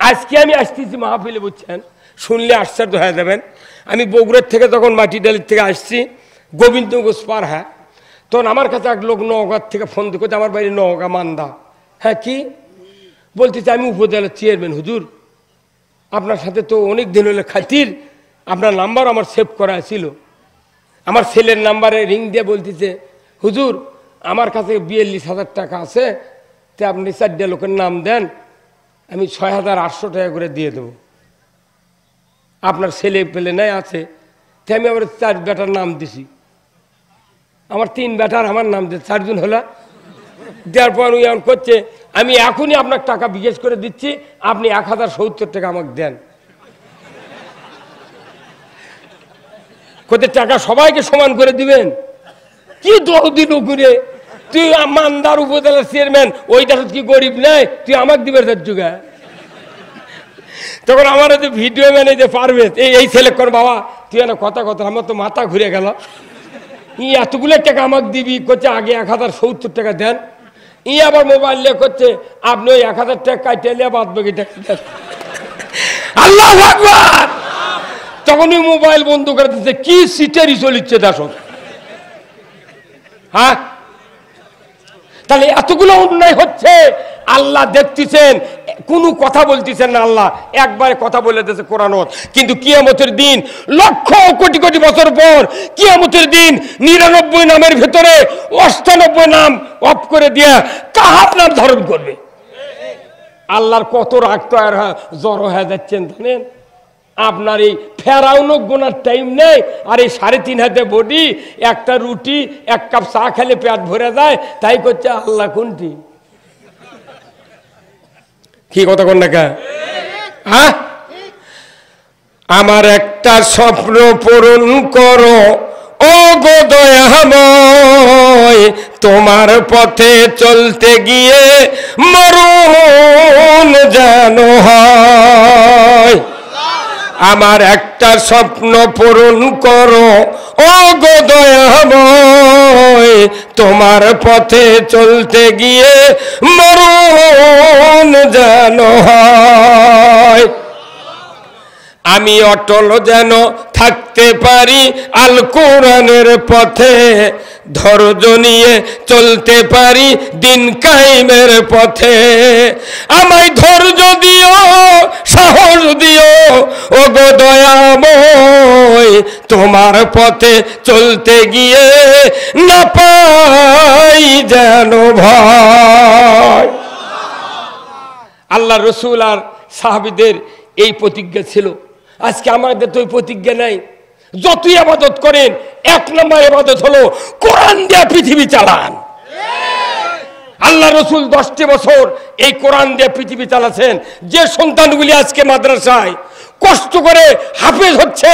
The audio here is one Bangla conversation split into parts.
আজকে আমি আসতেছি মাহফিলে, বুঝছেন, শুনলে আশ্চর্য হয়ে যাবেন। আমি বগুড়ার থেকে তখন মাটিডালির থেকে আসছি, গোবিন্দগঞ্জ পার, হ্যাঁ, তখন আমার কাছে এক লোক নওগাঁ থেকে ফোন দিয়ে, আমার বাড়ি নওগাঁ মান্দা। হ্যাঁ, কি বলতেছে? আমি উপজেলার চেয়ারম্যান হুজুর, আপনার সাথে তো অনেক দিন হলে খাতির, আপনার নাম্বার আমার সেভ করা ছিল। আমার ছেলের নাম্বারে রিং দিয়ে বলতেছে, হুজুর আমার কাছে 42,000 টাকা আছে, তে আপনি 4টা লোকের নাম দেন, আমি 6,800 টাকা করে দিয়ে দেবো। আপনার ছেলে পেলে নাই আছে, তে আমি আমার 4 বেটার নাম দিছি। আমার 3 বেটার আমার নাম দিয়ে 4 জন হলো। দেওয়ার পর উনি এমন করছে, আমি এখনই আপনার টাকা বিকাশ করে দিচ্ছি, আপনি 1,070 টাকা আমাকে দেন। কোথায় টাকা সবাইকে সমান করে দিবেন? কি দরদিন করে তুই মান্দার উপজেলার চেয়ারম্যান, ওইটা কি গরিব নাই? তুই আমাকে দিবে যুগা। তখন আমার যে ভিডিও ম্যানে যে পারবে এই ছেলে কর, বাবা তুই না কথা কথা, আমার তো মাথা ঘুরে গেল, এতগুলো টাকা আমাকে দিবি, করছে আগে 1,070 টাকা দেন। আবার মোবাইল নিয়ে করছে, আপনি ওই 1,000 টাকা কাটে নিয়ে বাদ বাকি টাকা দেন। আল্লাহু আকবার। তখন ওই মোবাইল বন্ধ করে দিচ্ছে, কি সিটারি চলিচ্ছে দেখো। হ্যাঁ, তাহলে এতগুলো অন্যায় হচ্ছে, আল্লাহ দেখতেছেন, কোনো কথা বলতেছেন না। আল্লাহ একবারে কথা বলে দিয়েছে কোরআনত। কিন্তু কিয়ামতের দিন, লক্ষ কোটি কোটি বছর পর কিয়ামতের দিন 99 নামের ভেতরে 98 নাম অফ করে দিয়ে কাহার নাম ধারণ করবে? আল্লাহর কত রাগ তো আর জড়ো হয়ে যাচ্ছেন জানেন। আপনার এই ফেরাউনো গোনার টাইম নেই, আর এই 3.5 হাতে বডি, একটা রুটি 1 কাপ চা খেলে পেট ভরে যায়, তাই করছে আল্লাহ কোনটি? কি কথা কোন না? হ্যাঁ, আমার একটা স্বপ্ন পূরণ করো ও গো দয়াময়, তোমার পথে চলতে গিয়ে মরণ যেন হয়। আমার একটা স্বপ্ন পূরণ করো ও গো দয়াময়, তোমার পথে চলতে গিয়ে মরণ যেন হয়। আমি অটল যেন থাকতে পারি আল কোরআনের পথে, ধৈর্য নিয়ে চলতে পারি দিন কায়েমের পথে। আমায় ধৈর্য দিও, সাহস দিও ও গো দয়াময়, তোমার পথে চলতে গিয়ে না পাই যেন ভয়। আল্লাহ রসুল আর সাহাবীদের এই প্রতিজ্ঞা ছিল। আজকে আমাদের তো ওই প্রতিজ্ঞা নাই। যতই ইবাদত করেন, 1 নম্বর ইবাদত হলো কোরআন দিয়ে পৃথিবী চালান। আল্লাহ রসুল 10টি বছর এই কোরআন দিয়ে পৃথিবী চালাচ্ছেন। যে সন্তানগুলি আজকে মাদ্রাসায় কষ্ট করে হাফেজ হচ্ছে,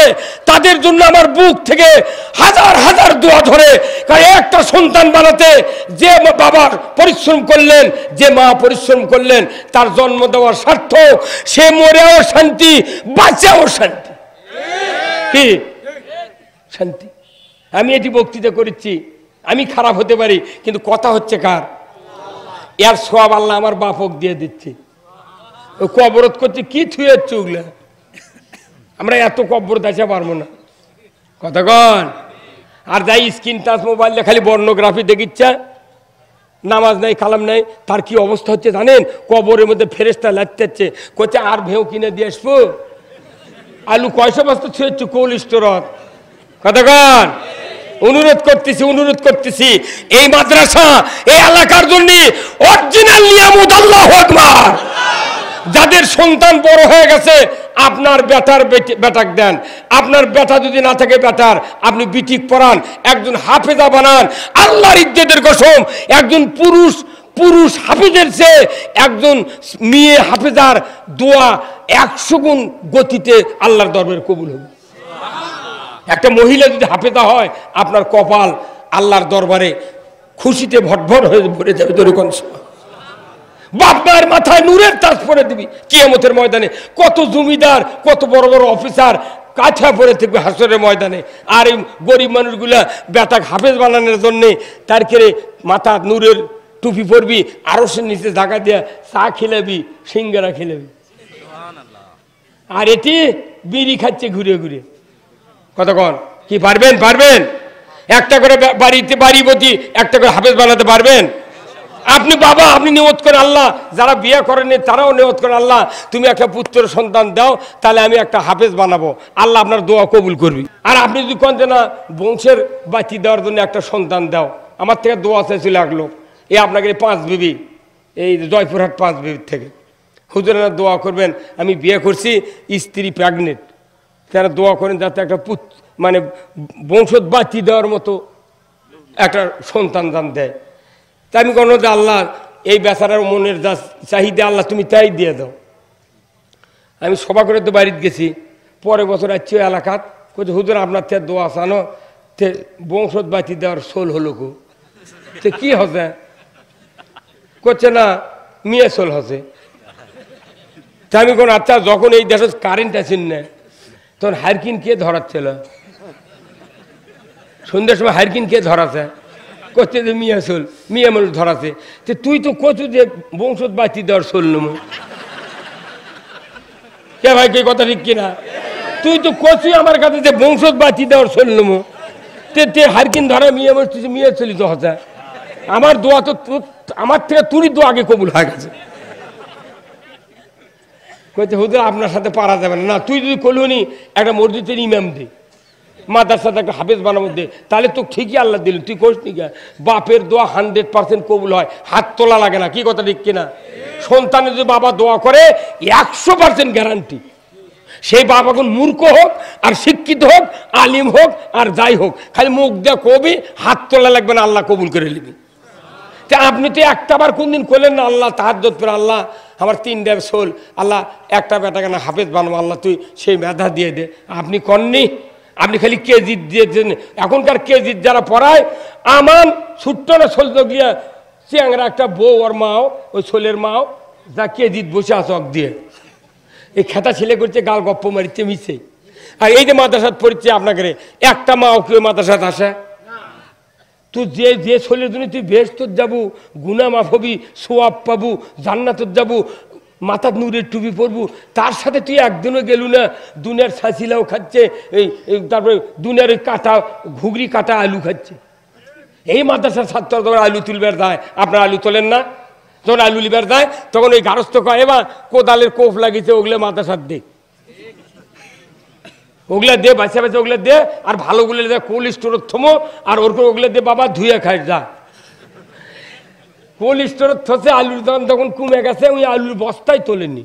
তাদের জন্য আমার বুক থেকে হাজার হাজার দোয়া ধরে। কারণ একটা সন্তান বানাতে যে বাবার পরিশ্রম করলেন, যে মা পরিশ্রম করলেন, তার জন্ম দেওয়ার সার্থক। সে মরেও শান্তি, বাঁচাও শান্তি। কি শান্তি? আমি এটি বক্তৃতা করেছি, আমি খারাপ হতে পারি, কিন্তু কথা হচ্ছে কার? এর সওয়াব আল্লাহ আমার বাপক দিয়ে দিচ্ছে। কবরত করছে কি থুয়ে চুগলা, আমরা এত কবর দেশে পারবো না। কথা কন। আর যাই স্ক্রিন টাচ মোবাইলে খালি বর্ণগ্রাফি দেখিচ্ছে, নামাজ নাই কালাম নাই, তার কি অবস্থা হচ্ছে জানেন? কবরের মধ্যে ফেরেশতা লাগতেছে, কোচে আর ভেউ কিনে দিয়ে আসবো। আলু 100 বস্তা ছুঁয়েছ কোল্ড স্টোরত। কথা কন। অনুরোধ করতেছি এই মাদ্রাসা এই এলাকার জন্য অরিজিনাল নিয়ামত। আল্লাহু আকবার। যাদের সন্তান বড় হয়ে গেছে, আপনার বেটার বেটাক দেন। আপনার বেটা যদি না থাকে, বেটার আপনি বিটিক পড়ান, একজন হাফেজা বানান। আল্লাহর ইজ্জতের কসম, একজন পুরুষ হাফেজের চেয়ে একজন মেয়ে হাফেজার দোয়া 100 গুণ গতিতে আল্লাহর দরবারে কবুল হবে। একটা মহিলা যদি হাফেজা হয়, আপনার কপাল আল্লাহর দরবারে খুশিতে ভটভট হয়ে ভরে যাবে। দরিকন বাপ মায়ের মাথায় নূরের তাজ পরে দিবি কিয়ামতের ময়দানে। কত জমিদার, কত বড় বড় অফিসার কাছা পরে থাকবে হাসরের ময়দানে। আর এই গরিব মানুষগুলা বেটাক হাফেজ বানানোর জন্যে তার কেড়ে মাথা নূরের টুপি পরবি, আরো সে নিচে জায়গা দিয়া চা খেলাবি, সিঙ্গারা খেলাবি। আর এটি বিড়ি খাচ্ছে ঘুরে ঘুরে। কতক্ষণ কি পারবেন? পারবেন? একটা করে বাড়িতে বাড়ি প্রতি একটা করে হাফেজ বানাতে পারবেন? আপনি বাবা, আপনি নিয়ত করেন আল্লাহ, যারা বিয়ে করেনি তারাও নিয়ত করেন আল্লাহ তুমি একটা পুত্র সন্তান দাও, তাহলে আমি একটা হাফেজ বানাবো, আল্লাহ আপনার দোয়া কবুল করবি। আর আপনি যদি কোন যে না বংশের বাঁচিয়ে দেওয়ার জন্য একটা সন্তান দাও, আমার থেকে দোয়া চাইছিল এক লোক, এই আপনাকে 5 বিবি, এই জয়পুরহাট 5 বিবির থেকে, হুজুর না দোয়া করবেন, আমি বিয়ে করছি, স্ত্রী প্রেগনেন্ট, তারা দোয়া করেন যাতে একটা মানে বংশ বাঁচিয়ে দেওয়ার মতো একটা সন্তান দান দেয়। তাই আমি কোনো যে আল্লাহ এই বেচারার মনের যা চাহিদা আল্লাহ তুমি তাই দিয়ে দাও। আমি সভা করে তো বাড়িতে গেছি, পরের বছর আসছি ওই এলাকাত, কোথায় হুজুর আপনার থেকে দোয়া চানো, তে বংশত বাঁচি দেওয়ার সোল হলো কো, তো কি হচ্ছে? করছে না মেয়ে সোল হচ্ছে। তা আমি কোন আচ্ছা, যখন এই দেশে কারেন্ট আছেন না, তখন হারকিন কে ধরাচ্ছিল? সন্ধ্যার সময় হারকিন কে ধরাছে? করছে যে মিয়া সোল, মিয়া মানুষ ধরাছে। তো তুই তো কচু যে বংশত বাঁচি দেওয়ার সোল নমো, কে ভাই কে কথা ঠিক কিনা? তুই তো কচু আমার কাছে যে বংশত বাঁচি দেওয়ার সোল নমো, তে হারকিন ধরা মিয়া মানুষ, তুই মিয়া চলিত হচ্ছে। আমার দোয়া তো আমার থেকে তুরই দোয়া আগে কবুল হয়ে গেছে। কইতে হুজুর আপনার সাথে পারা যাবে না, তুই যদি কলুনি একটা মসজিদের ইমাম দে, মাদ্রাসাতে একটা হাফেজ বানাবো দে, তাহলে তো ঠিকই আল্লাহ দিল। তুই করিস নি কে? বাপের দোয়া 100% কবুল হয়, হাত তোলা লাগে না, কি কথা ঠিক কিনা? সন্তানের যদি বাবা দোয়া করে 100% গ্যারান্টি। সেই বাবা কোন মূর্খ হোক আর শিক্ষিত হোক, আলিম হোক আর যাই হোক, খালি মুখ দিয়ে কবি, হাত তোলা লাগবে না, আল্লাহ কবুল করে নিবি। তা আপনি তো একটাবার কোনদিন করলেন না আল্লাহ তাহাজ্জুদ করে, আল্লাহ আমার 3 সোল, আল্লাহ একটা বেটাকে না হাফেজ বানাবো, আল্লাহ তুই সেই মেধা দিয়ে দে। আপনি কননি, আপনি খালি কেজিত দিয়েছেন। এখনকার কেজিত যারা পড়ায়, আমার ছোট্ট না সোল গিয়া চিয়াংরা একটা বউ আর মাও, ওই সোলের মাও যা কেজিত বসে আসক দিয়ে এই খেতা ছেলে করছে, গাল গপ্প মারিচ্ছে মিশে। আর এই যে মাদ্রাসাত পড়ছে আপনাকে, একটা মাও কেউ মাদ্রাসাত আসে? তুই যে ছোলের জন্য তুই বেহেশত যাবো, গুনাহ মাফ হবি, সোয়াব পাবো, জান্নাতত যাবো, মাথার নূরের টুপি পরবো, তার সাথে তুই একদিনও গেলু না, দুনিয়ার ছাছিলাও খাচ্ছে, এই তারপরে দুনিয়ার কাটা ঘুগরি কাটা আলু খাচ্ছে। এই মাদ্রাসার ছাত্র যখন আলু তুলবার দেয়, আপনার আলু তোলেন না? যখন আলু লিবার দেয় তখন ওই গারস্থ কয় এবার কোদালের কোফ লাগিয়েছে, ওগুলো মাদ্রাসার দে, ওগুলা দে, বাচ্চা বাচ্চা ওগুলো দে, আর ভালোগুলো দে, কোল্ড স্টোরের থমো, আর ওর ওগুলো দে বাবা, ধুয়ে খাই যা। কোল্ড স্টোরের থসে আলুর দাম তখন কমে গেছে, ওই আলুর বস্তায় তোলেনি।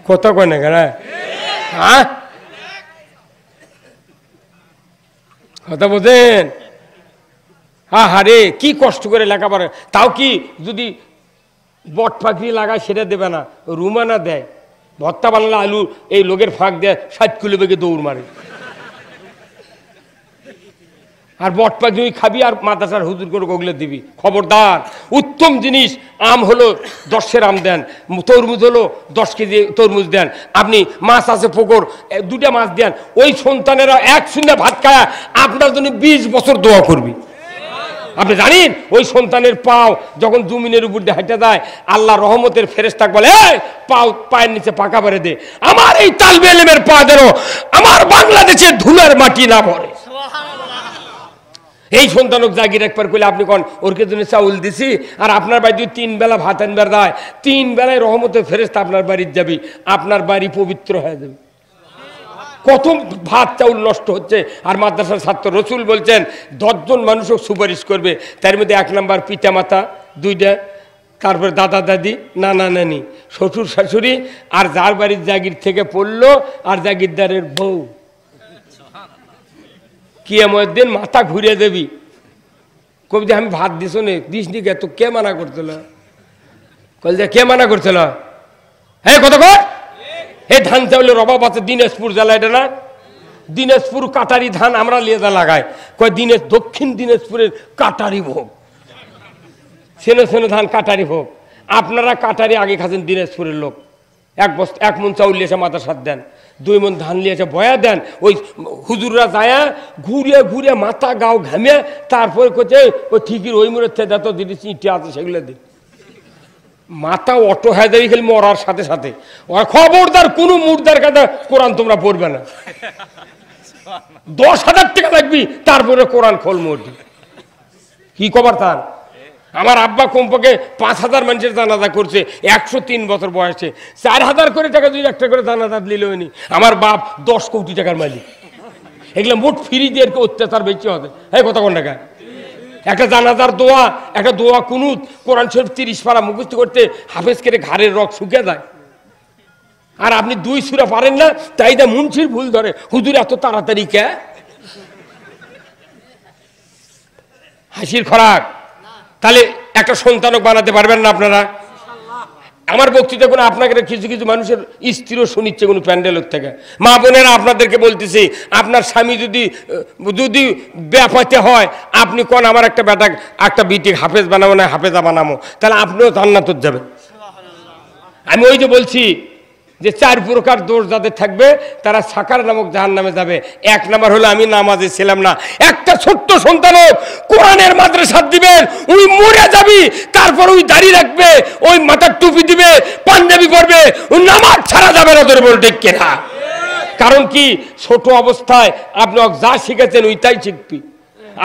কথা কয় না কেন? হ্যাঁ কথা বোঝেন? হ্যাঁ হারে কি কষ্ট করে লেখাপড়া, তাও কি যদি বট পাখি লাগায় সেটা দেবে না, রুমানা দেয়, ভর্তা বানালে আলু এই লোকের ফাঁক দেয়, 60 কিলো বেগে দৌড় মারে। আর বট পাখি খাবি আর মাদ্রাসার হুজুর করে ওগুলো দিবি। খবরদার, উত্তম জিনিস আম হলো 10 আম দেন, তরমুজ হলো 10 কেজি তরমুজ দেন, আপনি মাছ আছে পুকুর 2টা মাছ দেন, ওই সন্তানেরা এক শূন্য ভাত খায় আপনার জন্য 20 বছর দোয়া করবি। আপনি জানেন ওই সন্তানের পাও যখন জমিনের উপর দিয়ে হেঁটে যায়, আল্লাহ রহমতের ফেরেশতা বলে এই পাও পায়ের নিচে পাকা বেড়ে দে, আমার এই তালবে ইলমের পা যেন আমার বাংলাদেশে ধুলার মাটি না ভরে। এই সন্তানক জাগির একবার করলে আপনি কোন ওরকে জন্য চাউল দিছি, আর আপনার বাড়ি যদি 3 বেলা ভাত আনবার দেয়, 3 বেলায় রহমতের ফেরেশতা আপনার বাড়িতে যাবি, আপনার বাড়ি পবিত্র হয়ে যাবে। কত ভাত চাউল নষ্ট হচ্ছে। আর মাদ্রাসার ছাত্র রসুল বলছেন 10 জন মানুষও সুপারিশ করবে, তার মধ্যে 1 নাম্বার পিতা মাতা 2টা, তারপর দাদা দাদি, নানা নানি, শ্বশুর শাশুড়ি, আর যার বাড়ির জাগির থেকে পড়লো আর জাগিরদারের বউ। কিয়ামতের দিন মাথা ঘুরিয়ে দেবি, কবি আমি ভাত দিস নে, দিস নি কে, তো কে মানা করছিল? কল যে কে মানা করছিল? হ্যাঁ কত কর এই ধান চাউলের অভাব আছে দিনাজপুর জেলা, এটা না দিনাজপুর কাটারি ধান আমরা লেদা লাগাই, কয় দক্ষিণ দিনাজপুরের কাটারি ভোগ, সেনো সেনো ধান কাটারি ভোগ। আপনারা কাটারি আগে খাচ্ছেন দিনাজপুরের লোক, 1 মণ চাউল লিয়েছে মাদ্রাসাত দেন, 2 মণ ধান লিয়েছে বয়া দেন, ওই হুজুররা যায় ঘুরিয়ে ঘুরিয়ে মাথা গাও ঘামে, তারপরে কোথায় ওই ঠিকই ওই মুহূর্তে যত জিনিস ইটে আছে সেগুলো দিন। মাথা অটো হয়ে যাবে খালি মরার সাথে সাথে। খবরদার কোনো মুর্দার কাছে কোরআন তোমরা পড়বে না। 10,000 টাকা লাগবি তারপরে কোরআন খোল মরবি। কি খবর তার? আমার আব্বা কমপক্ষে 5,000 মানুষের জানাজা করছে 103 বছর বয়সে। 4,000 করে টাকা যদি একটা করে জানাজা দিল নি। আমার বাপ 10 কোটি টাকার মালিক। এগুলো মোট ফ্রি দিয়ে অত্যাচার বেশি হবে। এই কথা কোন টাকা? একটা জানাজার দোয়া, একটা দোয়া কুনুত, কোরআন শরীফ 30 পারা মুখস্থ করতে হাফেজ করে ঘাড়ের রক শুকিয়ে যায়। আর আপনি 2 সূরা পারেন না, তাই না মুন্সির ভুল ধরে হুজুর এত তাড়াতাড়ি কে? হাসির খোরাক। তাহলে একটা সন্তানক বানাতে পারবেন না আপনারা? আমার বক্তৃতা কোনো আপনাকে কিছু কিছু মানুষের স্ত্রীও শুনিচ্ছে কোনো প্যান্ডেলের থেকে। মা বোনেরা আপনাদেরকে বলতেছি, আপনার স্বামী যদি ব্যাপাতে হয়, আপনি কোন আমার একটা বেটা একটা বিটি হাফেজ বানাবো না হাফেজা বানাবো, তাহলে আপনিও জান্নাতে যাবেন। আমি ওই যে বলছি যে 4 প্রকার দোষ যাদের থাকবে তারা সাকার নামক জাহান্নামে যাবে। 1 নাম্বার হলো আমি নামাজে ছিলাম না। একটা ছোট্ট সন্তানও কোরআনের মাদ্রাসা দিবেন, ওই মরে যাবি, তারপর ওই দাড়ি রাখবে, ওই মাথার টুপি দিবে, পাঞ্জাবি পরবে, ওই নামাজ ছাড়া যাবে না। তোর বল ঠিক কিনা? কারণ কি, ছোট অবস্থায় আপনি যা শিখেছেন ওইটাই শিখবি।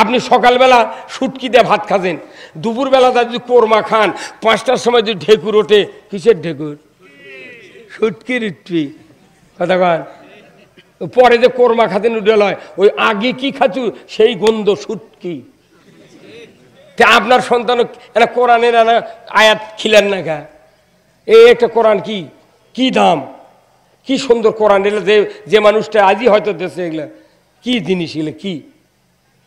আপনি সকালবেলা শুটকি দিয়ে ভাত খাচ্ছেন, দুপুরবেলা যদি কোরমা খান, 5টার সময় যদি ঢেকুর ওঠে, কিসের ঢেকুর? শুটকির ইট্টি। কথা কন। পরে যে কোরমা খাতেন উডেল হয়, ওই আগে কি খাচু সেই গন্ধ শুটকি। আপনার সন্তান এরা কোরআনের আয়াত খিলেন না গা। এই একটা কোরআন কি কি দাম, কি সুন্দর কোরআন। এগুলো যে মানুষটা আজই হয়তো দেশে এগুলো কি জিনিস, এগুলো কি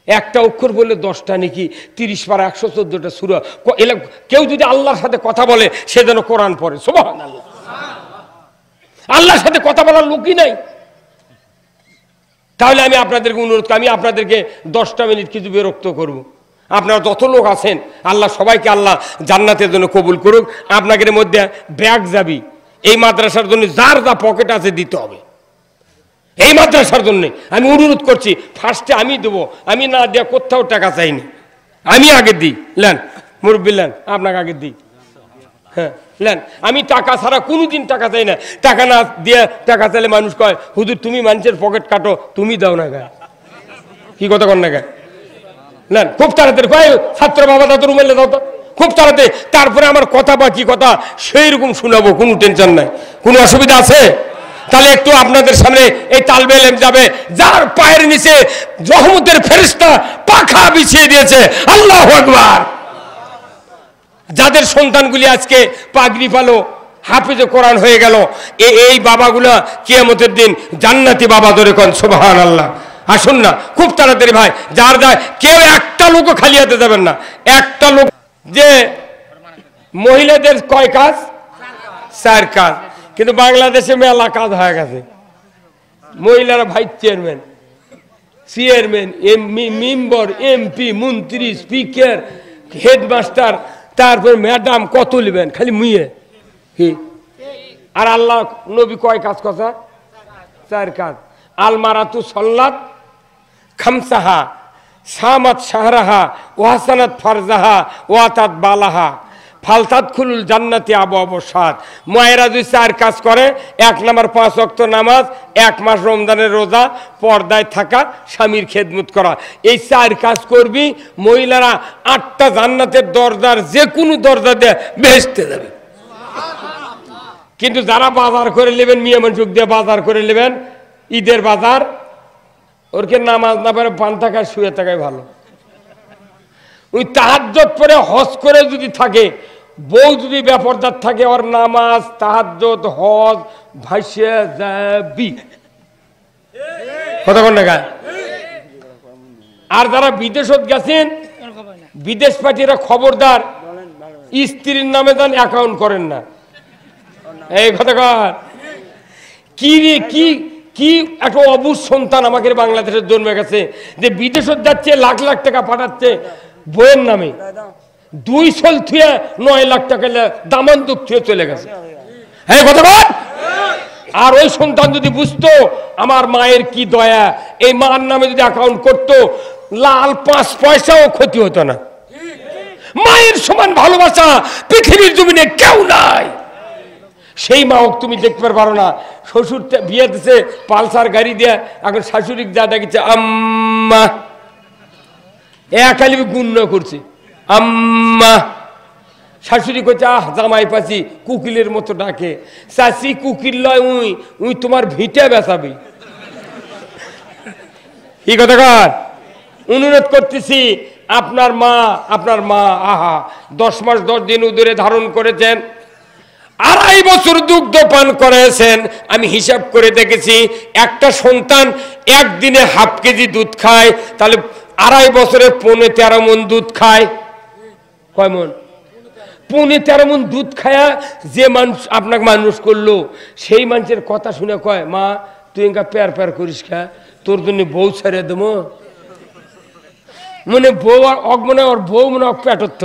একটা অক্ষর বললে 10টা নাকি 30 পারা 114টা সূরা। এগুলো কেউ যদি আল্লাহর সাথে কথা বলে সে যেন কোরআন পড়ে। সুবহানাল্লাহ। আল্লাহর সাথে কথা বলার লোকই নাই। তাহলে আমি আপনাদেরকে অনুরোধ করি, আমি আপনাদেরকে 10টা মিনিট কিছু বিরক্ত করব। আপনারা যত লোক আছেন আল্লাহ সবাইকে আল্লাহ জান্নাতের জন্য কবুল করুক। আপনাদের মধ্যে ব্যাগ যাবি এই মাদ্রাসার জন্য যার যা পকেট আছে দিতে হবে। এই মাদ্রাসার জন্য আমি অনুরোধ করছি, ফার্স্টে আমি দেবো। আমি না দেওয়া কোথাও টাকা চাইনি, আমি আগে দিই। লেন মুরব্বী লেন, আপনাকে আগে দিই। হ্যাঁ লেন, আমি টাকা ছাড়া কোনোদিন টাকা চাই না। টাকা না দিয়ে টাকা চাইলে মানুষ কয় হুজুর তুমি মানুষের পকেট কাটো, তুমি দাও না গা। কি কথা কর না গা? নেন খুব তাড়াতাড়ি কয় ছাত্র বাবা দাদু রুমেলে দাও তো, খুব তাড়াতাড়ি। তারপরে আমার কথা বা কি কথা সেই রকম শোনাবো, কোনো টেনশন নাই। কোনো অসুবিধা আছে? তাহলে একটু আপনাদের সামনে এই তালবে এলেম যাবে, যার পায়ের নিচে রহমতের ফেরেশতা পাখা বিছিয়ে দিয়েছে। আল্লাহু আকবার। যাদের সন্তানগুলি আজকে পাগড়ি পালো, হাফেজে কোরআন হয়ে গেল, এই বাবাগুলা কিয়ামতের দিন জান্নাতি বাবা ধরে কোন সুবহানাল্লাহ। আসুন না খুব তাড়াতাড়ি ভাই, যার যায় কেউ একটা লোকও খালি হাতে যাবেন না। একটা লোক যে মহিলাদের কয় কাজ? 4 কাজ। কিন্তু বাংলাদেশে মেলা কাজ হয়ে গেছে। মহিলারা vice chairman, chairman, member, MP, মন্ত্রী, স্পিকার, হেডমাস্টার, তারপর ম্যাডাম, কত নেবেন খালি মুয়ে। আর আল্লাহ নবী কয় কাজ কথা? 4 কাজ। আলমারাতু সল্লাত খামসাহা সামাত শাহরাহা ওয়াসানাত ফারজাহা ওয়াতাত বালাহা ফালতাত খুলুল জান্নাতি আবু আবসাদ। মায়েরা যদি 4 কাজ করে, 1 নাম্বার 5 ওয়াক্ত নামাজ, 1 মাস রমজানের রোজা, পর্দায় থাকা, স্বামীর খেদমত করা, এই 4 কাজ করবি, মহিলারা 8টা জান্নাতের দরজার যে কোনো দরজা দিয়ে বেহেশতে যাবে। কিন্তু যারা বাজার করে নেবেন, মিয়া মানুষ দিয়ে বাজার করে নেবেন, ঈদের বাজার, ওরকে নামাজ না পারে পান থাকায় শুয়ে থাকায় ভালো। ওই তাহাজ্জুদ পরে হজ করে যদি থাকে, বউ যদি বেপরদার থাকে, ওর নামাজ তাহাজ্জুদ হজ ভাইসে যাবি। কথা কোন জায়গায়? আর যারা বিদেশত গেছেন, বিদেশ পার্টিরা খবরদার স্ত্রীর নামে যান অ্যাকাউন্ট করেন না। এই কথা কর কি রে, কি কি একটা অবুঝ সন্তান আমাকে বাংলাদেশের জন্মে গেছে, যে বিদেশত যাচ্ছে, লাখ লাখ টাকা পাঠাচ্ছে বইয়ের নামে, 2 সল থুয়ে 9 লাখ টাকা দামান্দুক থুয়ে চলে গেছে। হ্যাঁ কথা বল। আর ওই সন্তান যদি বুঝতো আমার মায়ের কি দয়া, এই মার নামে যদি অ্যাকাউন্ট করতো, লাল 5 পয়সাও ক্ষতি হতো না। মায়ের সমান ভালোবাসা পৃথিবীর জমিনে কেউ নাই। সেই মা হোক তুমি দেখতে পারো না। শ্বশুর বিয়ে দিছে পালসার গাড়ি দিয়ে, এখন শাশুড়ি যা ডাকিছে আম্মা, একালি গুণ্য করছে আম্মা। শাশুড়ি কইছে আহ জামাই পাচ্ছি, কুকিলের মতো ডাকে। চাচি কুকিল লয়, উই তোমার ভিটে বেচাবি। কি কথা কর? অনুরোধ করতেছি, আপনার মা আহা 10 মাস 10 দিন উদরে ধারণ করেছেন, 2.5 বছর দুগ্ধ পান করেছেন। আমি হিসাব করে দেখেছি, একটা সন্তান একদিনে ½ কেজি দুধ খায়, তাহলে 2.5 বছরে 13 মণ দুধ খায়। কয় মণ? 13 মণ দুধ খায়া যে মানুষ আপনাকে মানুষ করলো, সেই মানুষের কথা শুনে কয় মা তুই এঙ্কা প্যার প্যার করিস খা, তোর জন্য বউ ছেড়ে দেবো। মনে বউ আর মনে ওর বউ মনে পেটত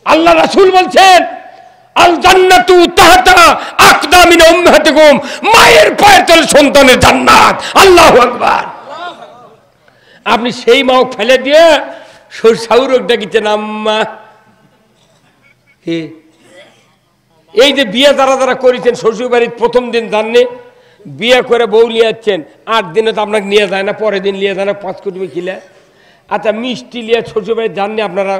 আল্লাহ রাসূল বলছেন আল জান্নাতু তাহতা আকদামিন উম্মাহাতিকুম, মায়ের পায়ের তলে সন্তানের জান্নাত। আল্লাহু আকবার। আপনি সেই মাও ফেলে দিয়ে শাউরক ডাকিছেন আম্মা। এই যে বিয়ে যারা করেছেন শ্বশুর বাড়ির প্রথম দিন জাননে, বিয়ে করে বউ নিয়ে যাচ্ছেন, 8 দিনে তো আপনাকে নিয়ে যায় না, পরের দিন নিয়ে যায় না 5 কোটি কিলা। আচ্ছা মিষ্টি নিয়ে শ্বশুর বাড়ি জাননি আপনারা?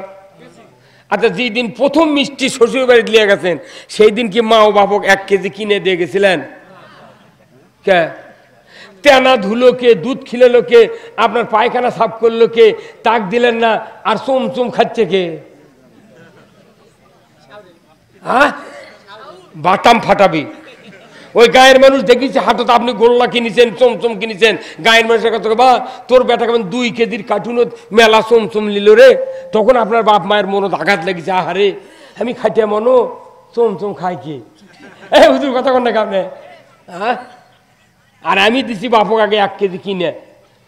আচ্ছা যেদিন প্রথম মিষ্টি শ্বশুর বাড়ি নিয়ে গেছেন, সেই দিন কি মা ও বাপক 1 কেজি কিনে দিয়ে গেছিলেন? কে তেনা ধুলো কে, দুধ খিলালো কে, আপনার পায়খানা সাফ করলো কে, তাক দিলেন না? আর চুম খাচ্ছে কে? হ্যাঁ বাটাম ফাটাবি। ওই গায়ের মানুষ দেখিছে হাটত আপনি গোল্লা কিনেছেন, চমচম কিনেছেন, গায়ের মানুষের কথা বা তোর বেটা কেমন 2 কেজির কার্টুনত মেলা চমচম নিল রে, তখন আপনার বাপ মায়ের মনত আঘাত লেগেছে, আহারে আমি খাইতে মনো চমচম খাই কি? হুজুর কথা কন না আপনি? হ্যাঁ আর আমি দিছি বাপক আগে 1 কেজি কিনে,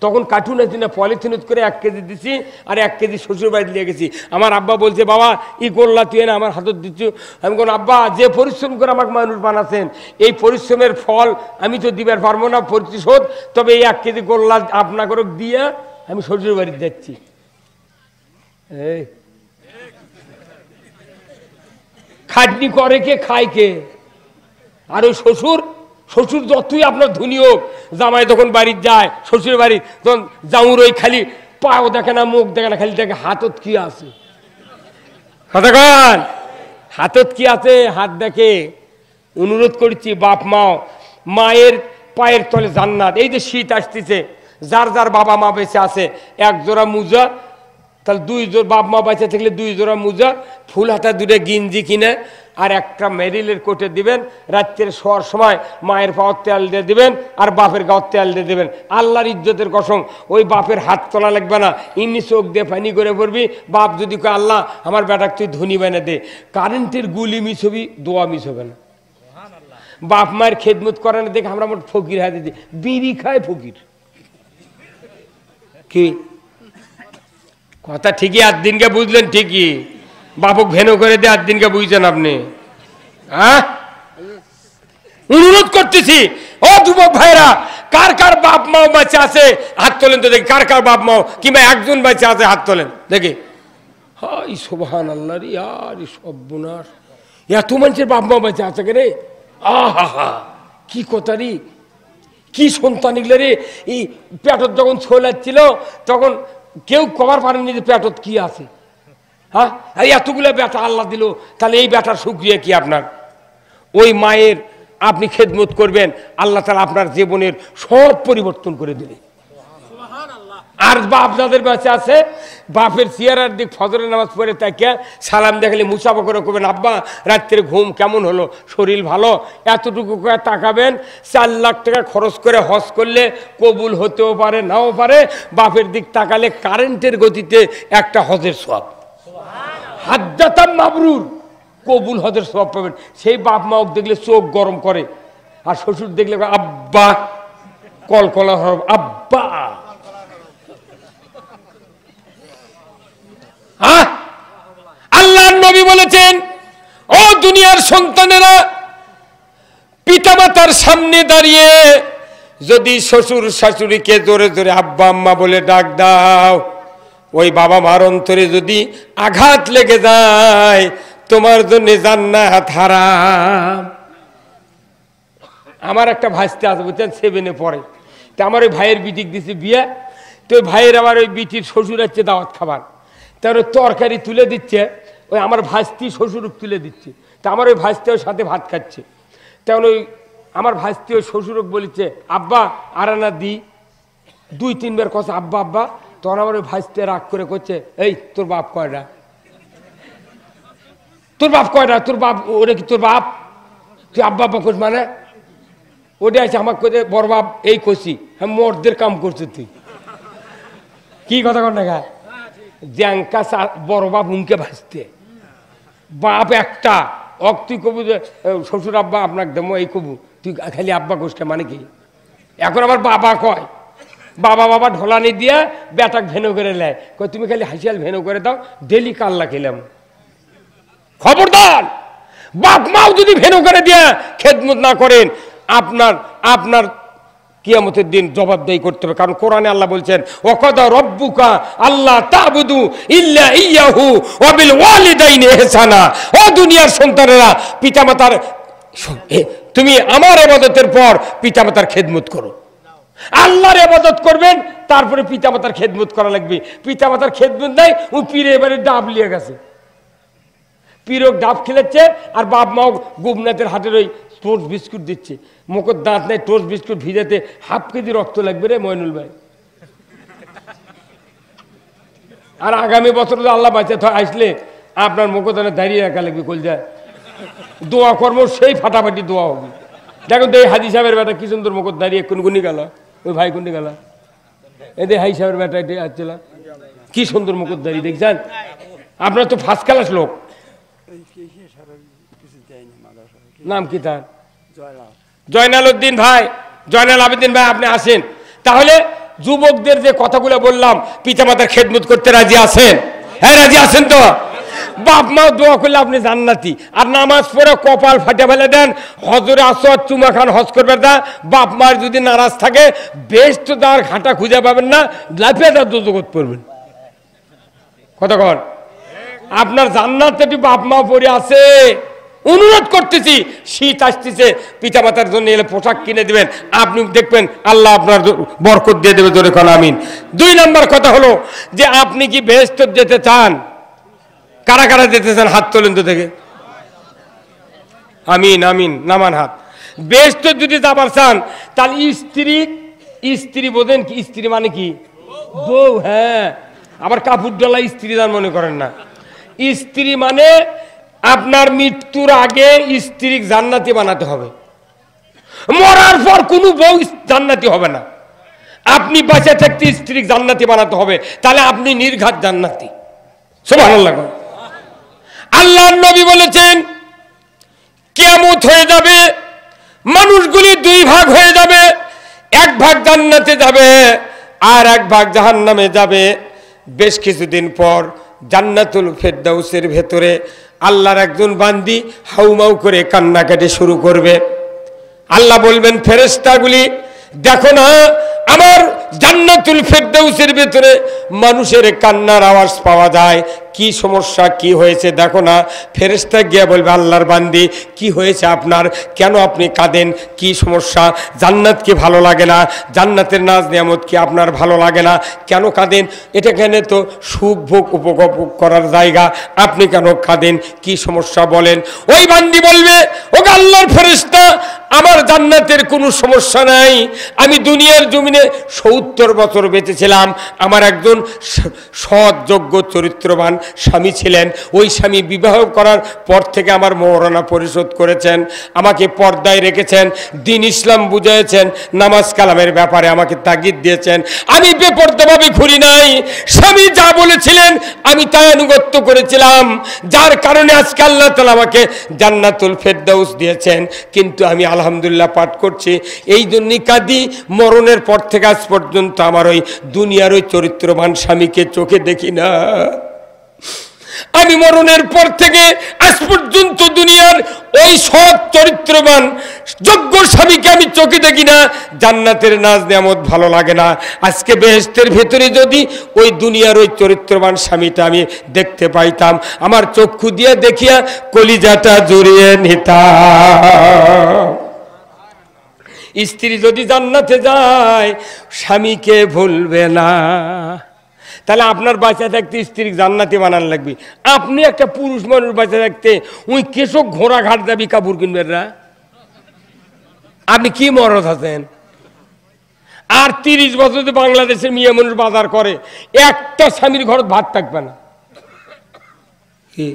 তখন কার্টুন আছে না পলিথিনত করে 1 কেজি দিছি, আর 1 কেজি শ্বশুর বাড়ি দিয়ে গেছি। আমার আব্বা বলছে বাবা ই গোল্লা তুই না আমার হাতত দিচ্ছ। আমি কোন আব্বা যে পরিশ্রম করে আমাকে মানুষ বানাচ্ছেন, এই পরিশ্রমের ফল আমি তো দিবার পারবো না প্রতিশোধ, তবে এই 1 কেজি গোল্লা আপনাকে দিয়ে আমি শ্বশুর বাড়ি যাচ্ছি। খাটনি করে কে, খায় কে? আর ওই শ্বশুর যতই আপনার ধনী হোক, জামাই যখন বাড়ি যায় শ্বশুর বাড়ি, তখন জাউর ওই খালি পাও দেখে না, মুখ দেখে না, খালি দেখে হাতত কি আছে। কতক্ষণ হাতত কি আছে হাত দেখে। অনুরোধ করছি বাপ মাও, মায়ের পায়ের তলে জান্নাত। এই যে শীত আসতেছে, যার যার বাবা মা বেঁচে আছে 1 জোড়া মুজা, তাহলে 2 জোড়া বাপ মা বেঁচে থাকলে 2 জোড়া মুজা, ফুল হাতা 2টা গিঞ্জি কিনে আর একটা মেরিলের কোটে দিবেন। রাত্রে শোয়ার সময় মায়ের পাওয়ার তেল দিয়ে দিবেন আর বাপের গাওয়ার তেল দিয়ে দিবেন। আল্লাহর ইজ্জতের কসম, ওই বাপের হাত তোলা লাগবে না, ইনি চোখ দিয়ে পানি করে পড়বি। বাপ যদি কয় আল্লাহ আমার বেটাক তুই ধনী বানা দে, কারেন্টের গুলি মিস হবি, দোয়া মিস হবে না। বাপ মায়ের খেদমত করে না দেখে আমরা ফকির হাতে দিই, বিড়ি খায় ফকির। কি কথা ঠিকই 8 দিনকে বুঝলেন? ঠিকই বাপক ভেনো করে দিয়ে 8 দিনকে বুঝছেন আপনি? হ্যাঁ অনুরোধ করতেছি ও যুবক ভাইরা, কার কার বাপ মাও বেঁচে আছে হাত তোলেন তো দেখি। কার কার বাপ মাও কিংবা একজন বেঁচে আছে হাত তোলেন দেখি। হাই সুবহানাল্লাহ রে, আর সর্বনাশ, এত মানুষের বাপ মাও বেঁচে আছে রে। আহা হা কি কথা রে, কি সন্তান এগুলো রে। এই পেটত যখন ছোলাচ্ছিল তখন কেউ কবার পারেনি যে পেটত কি আছে। হ্যাঁ আর এতগুলো বেটা আল্লাহ দিল, তাহলে এই বেটার শুকরিয়া কি আপনার? ওই মায়ের আপনি খেদমত করবেন, আল্লাহ তাআলা আপনার জীবনের সব পরিবর্তন করে দিলে। আর বাপ যাদের বেঁচে আছে, বাপের চেহারার দিক ফজরের নামাজ পড়ে তাকে সালাম দেখালে মুসাফা করে করবেন, আব্বা রাত্রে ঘুম কেমন হলো, শরীর ভালো, এতটুকু করে তাকাবেন। 4 লাখ টাকা খরচ করে হজ করলে কবুল হতেও পারে নাও পারে, বাপের দিক তাকালে কারেন্টের গতিতে একটা হজের সওয়াব, হাজ্জাতাম মাবরুর, কবুল হজের সওয়াব পাবেন। সেই বাপ মা দেখলে চোখ গরম করে, আর শ্বশুর দেখলে আব্বা কলকলা হবে, আব্বা। আল্লাহর নবী বলেছেন ও দুনিয়ার সন্তানেরা, পিতামাতার সামনে দাঁড়িয়ে যদি শ্বশুর শাশুড়িকে জোরে জোরে আব্বা আম্মা বলে ডাক দাও, ওই বাবা মার অন্তরে যদি আঘাত লেগে যায়, তোমার জন্য জান্নাত হারাম। আমার একটা ভাইস্তে আছে বুঝছেন, 7-এ পড়ে। তা আমার ওই ভাইয়ের বিটিক দিছে বিয়ে, তো ওই ভাইয়ের আমার ওই বিটির শ্বশুর হচ্ছে দাওয়াত খাবার, তার ওই তরকারি তুলে দিচ্ছে, ওই আমার ভাইস্তি শ্বশুর তুলে দিচ্ছে। তা আমার ওই ভাইস্তে ওর সাথে ভাত খাচ্ছে, তেমন ওই আমার ভাইস্তি ওই শ্বশুরক বলেছে আব্বা আরানা দি, 2-3 বার কথা আব্বা আব্বা। তখন আমার ওই ভাইস্তে রাগ করে করছে, এই তোর বাপ কয়টা, তোর বাপ কয়টা, তোর বাপ ওটা কি তোর বাপ, তুই আব্বা আব্বা করছ মানে? ওটা আছে আমার কোথায় বড় বাপ এই কষি, হ্যাঁ মর্দের কাম করছো তুই, কি কথা কর না গা জ্যাংকা বড় বাপ উনকে ভাসতে, বাপ একটা অক তুই কবু যে শ্বশুর আব্বা আপনাকে দেবো এই কবু, তুই খালি আব্বা গোষ্ঠে মানে কি? এখন আবার বাবা কয়, বাবা বাবা ঢোলানি দিয়ে বেটাক ভেনো করে নেয়, কয় তুমি খালি হাসিয়াল ভেনো করে দাও, ডেলি কাল্লা খেলাম। খবরদার, বাপ মাও যদি ভেনো করে দিয়ে খেদমত না করেন, আপনার আপনার কিয়ামতের দিন জবাবদাহি করতে হবে। কারণ কোরআনে আল্লাহ বলছেন, ওয়াকাদা রব্বুকা আল্লাহ তা'বুদু ইল্লা ইয়াহু ওয়া বিল ওয়ালিদাইনি ইহসানা। ও দুনিয়ার সন্তানেরা, পিতামাতার তুমি আমার ইবাদতের পর পিতামাতার খেদমত করো। আল্লাহর ইবাদত করবেন, তারপরে পিতামাতার খেদমত করা লাগবে। পিতামাতার খেদমত নাই, ও পীরে এবারে ডাব লিয়ে গেছে, পীরক ডাব খেলেছে, আর বাপ মাও গোপনাথের হাটের ওই টোস্ট বিস্কুট দিচ্ছে। মুখের দাঁত নেই, টোস্ট বিস্কুট ভিজাতে ½ কেজি রক্ত লাগবে রে মইনুল ভাই। আর আগামী বছর আল্লাহ বাঁচা আসলে আপনার মুখদানে দাঁড়িয়ে রাখা লাগবে, কলজা দোয়া কর্ম সেই ফাটাফাটি দোয়া হবে। দেখুন তো এই হাজি সাহেবের বেটা কি সুন্দর মুখর দাঁড়িয়ে কোনগুনি গেল, ওই ভাই কোনটি গেল, এদের হাজি সাহেবের বেটা এটি আসছিল, কি সুন্দর মুখর দাঁড়িয়ে দেখছেন। আপনার তো ফার্স্ট ক্লাস লোক, নাম কি তার? জয়নাল উদ্দিন ভাই, জয়নাল আবেদিন ভাই, আপনি আসেন। তাহলে যুবকদের যে কথাগুলো বললাম, পিতামাতার খেদমত করতে রাজি আছেন? হ্যাঁ রাজি আছেন তো? বাপ মা দোয়া করলে আপনি জান্নাতি। আর নামাজ পড়ে কপাল ফাটে ফেলে দেন, হজরে আসওয়াদ চুমা খান হজ করবে না, বাপ মার যদি নারাজ থাকে বেশ তো তার ঘাটা খুঁজে পাবেন না, লাফিয়ে তার দোজখত পড়বেন। কথা কন, আপনার জান্নাতে বাপ মা পড়ে আছে। অনুরোধ করতেছি, শীত আসতেছে, পিতামাতার জন্য এলে পোশাক কিনে দিবেন, আপনি দেখবেন আল্লাহ আপনার বরকত দিয়ে দেবে, জোরে কোন আমিন। 2 নম্বর কথা হলো যে আপনি কি বেহেশত যেতে চান? কারা কারা যেতে চান হাত তোলেন তো দেখে, আমিন আমিন, নামান হাত। বেহেশত যদি যাবার চান, তাহলে স্ত্রী বোঝেন কি? স্ত্রী মানে কি? বউ। হ্যাঁ, আবার কাপড় ডলা স্ত্রী দান মনে করেন না। স্ত্রী মানে আপনার মৃত্যুর আগে স্ত্রী জান্নাতি বানাতে হবে, মরার পর কোনো বউ জান্নাতি হবে না। আপনি বেঁচে থাকতে স্ত্রী জান্নাতি বানাতে হবে, তাহলে আপনি নির্ঘাত জান্নাতি। সুবহানাল্লাহ। আল্লাহর নবী বলেছেন, কিয়ামত হয়ে যাবে, মানুষগুলি 2 ভাগ হয়ে যাবে, 1 ভাগ জান্নাতে যাবে আর 1 ভাগ জাহান্নামে যাবে। বেশ কিছুদিন পর জান্নাতুল ফেরদাউসের ভেতরে আল্লাহর একজন বান্দি হাউমাউ করে কান্নাকাটি শুরু করবে। আল্লাহ বলবেন, ফেরেশতাগুলি দেখো না, আমার জান্নাতুল ফেরদাউসের ভেতরে মানুষের কান্নার আওয়াজ পাওয়া যায়, কি সমস্যা, কি হয়েছে দেখো না। ফেরেশতা গিয়ে বলবে, আল্লাহর বান্দি কি হয়েছে আপনার, কেন আপনি কাঁদেন, কি সমস্যা? জান্নাত কি ভালো লাগে না? জান্নাতের নাজ নিয়ামত কি আপনার ভালো লাগে না? কেন কাঁদেন? এটা কেন তো সুখ ভোগ উপভোগ করার জায়গা, আপনি কেন কাঁদেন, কি সমস্যা বলেন? ওই বান্দি বলবে, ও আল্লাহর ফেরেশতা, আমার জান্নাতের কোনো সমস্যা নাই, আমি দুনিয়ার জমিনে 70 বছর বেঁচেছিলাম, আমার একজন সৎ যোগ্য চরিত্রবান স্বামী ছিলেন, ওই স্বামী বিবাহ করার পর থেকে আমার মোহরানা পরিশোধ করেছেন, আমাকে পর্দায় রেখেছেন, দ্বীন ইসলাম বুঝিয়েছেন, নামাজ কালামের ব্যাপারে আমাকে তাগিদ দিয়েছেন, আমি বেপর্দাভাবে ঘুরি নাই, স্বামী যা বলেছিলেন আমি তাই আনুগত্য করেছিলাম, যার কারণে আজকে আল্লাহ তাআলা আমাকে জান্নাতুল ফেরদাউস দিয়েছেন। কিন্তু আমি আলহামদুলিল্লাহ পাঠ করছি, এই জন্যই কাঁদি, মরণের পর থেকে আজ পর্যন্ত আমার ওই দুনিয়ার ওই চরিত্রবান স্বামীকে চোখে দেখি না। আমি মরণের পর থেকে আজ পর্যন্ত দুনিয়ার ওই সৎ চরিত্রবান যোগ্য স্বামীকে আমি চোখে দেখি না, জান্নাতের নাজ নিয়ামত ভালো লাগে না। আজকে বেহেশতের ভেতরে যদি ওই দুনিয়ার ওই চরিত্রবান স্বামীটা আমি দেখতে পাইতাম, আমার চক্ষু দিয়ে দেখিয়া কলিজাটা জড়িয়ে নিতাম। স্ত্রী যদি জান্নাতে যায় স্বামীকে ভুলবে না, তাহলে আপনার বাচ্চা থাকতে স্ত্রী জান্নাতি বানান লাগবে। আপনি একটা পুরুষ মানুষ বাচ্চা থাকতে ওই কেশক ঘোড়া ঘাট যাবি কাপড় কিনবেন না, আপনি কি মরদ আছেন? আর 30 বছর যদি বাংলাদেশের মেয়ে মানুষ বাজার করে, একটা স্বামীর ঘর ভাত থাকবে না। কি